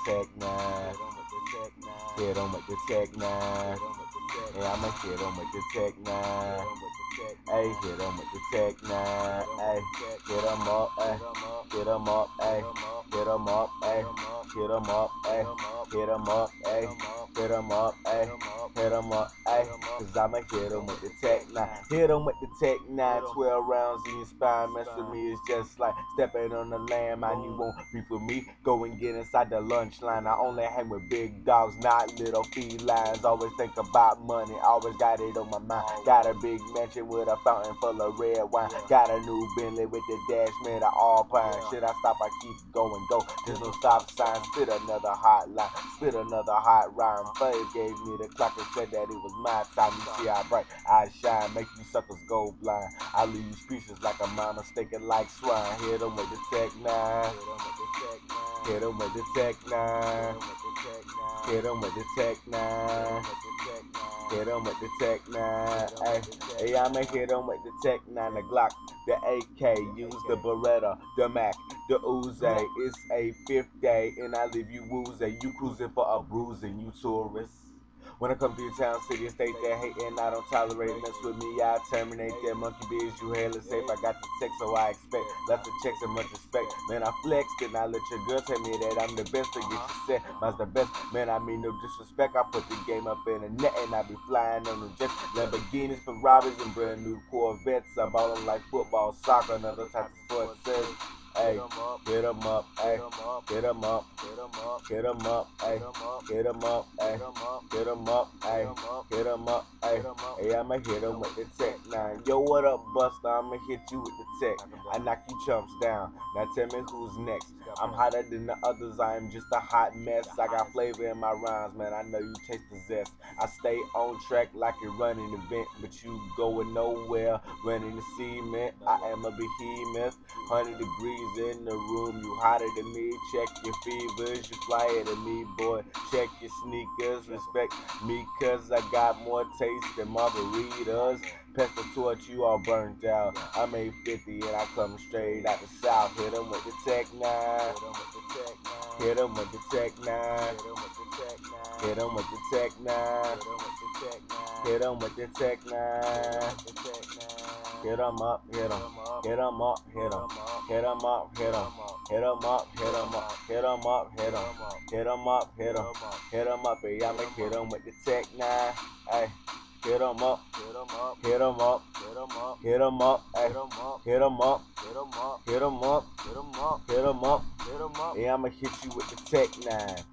Tech 9. Hit him with the Tech 9. Yeah, I'ma hit him with the Tech 9. Hey, hit him with the Tech 9. Hey, hit him up, hey, hit him up, hey, hit him up, hey, hit him up, hey, hit him up, hey, hit him up, hey, hit him up, hey, cause I'ma hit him with the Tech 9. Hit him with the Tech 9, 12 rounds in your spine. Mess with me is just like stepping on the landmine. You won't be for me. Go and get inside the lunch line. I only hang with big dogs, not little felines. Always think about money, always got it on my mind. Got a big mansion with a fountain full of red wine. Got a new Bentley with the dash made of Alpine. Should I stop? I keep going, go. There's no stop sign. Spit another hot line, spit another hot rhyme. Fave gave me the clock and said that it was my time. You see how bright I shine, make you suckers go blind. I leave you speechless like a mama mistaken like swine. Hit 'em with the Tech 9. Hit him with the Tech 9. Hit him with the Tech 9. Hit him with the Tech 9. Hey, I'ma hit him with the Tech 9. The Glock, the AK, use the Beretta, the Mac, the Uzi. It's a fifth day, and I leave you woozy. You cruising for a bruising, you tourists. When I come to your town, city, and state that hating, I don't tolerate. Mess with me, I terminate that monkey biz. You hairless safe. I got the text, so I expect lots of checks and much respect. Man, I flexed and I let your girl tell me that I'm the best to get you set. Mine's the best, man. I mean no disrespect. I put the game up in the net and I be flying on the jets, Lamborghinis, Ferraris, and brand new Corvettes. I'm ballin' like football, soccer, and other types of sports. Says, hey, hit 'em up, hey, hit 'em up, hit 'em up, hey, hit 'em up, hey, hit 'em up, hey, hit 'em up, hey, hey, I'ma hit 'em with the Tech 9. Yo, what up, Buster? I'ma hit you with the Tech. I knock you chumps down. Now tell me who's next. I'm hotter than the others. I am just a hot mess. I got flavor in my rhymes, man. I know you taste the zest. I stay on track like a running event, but you going nowhere. Running the cement. I am a behemoth. 100 degrees in the room. You hotter than me. Check your fevers. You flyer than me, boy. Check your sneakers. Respect me, cause I got more taste than margaritas. Pass the torch, you all burnt out. I'm 850 and I come straight out the south. Hit 'em with the Tech 9. Hit 'em with the Tech 9. Hit 'em with the Tech 9. Hit 'em with the Tech 9. Hit 'em up, hit 'em. Hit 'em up, hit 'em. Hit 'em up, hit 'em. Hit 'em up, hit 'em up. Hit 'em up, hit 'em. Hit 'em up, hit 'em. Hit 'em up, hey, I'ma hit 'em with the Tech 9. Hey. Hit 'em up, hit 'em up, hit 'em up, hit 'em up, hit 'em up, hit 'em up, hit 'em up, hit 'em up, hit 'em up, hit 'em up, hit 'em up, hit 'em up. Yeah, I'ma hit you with the Tech 9.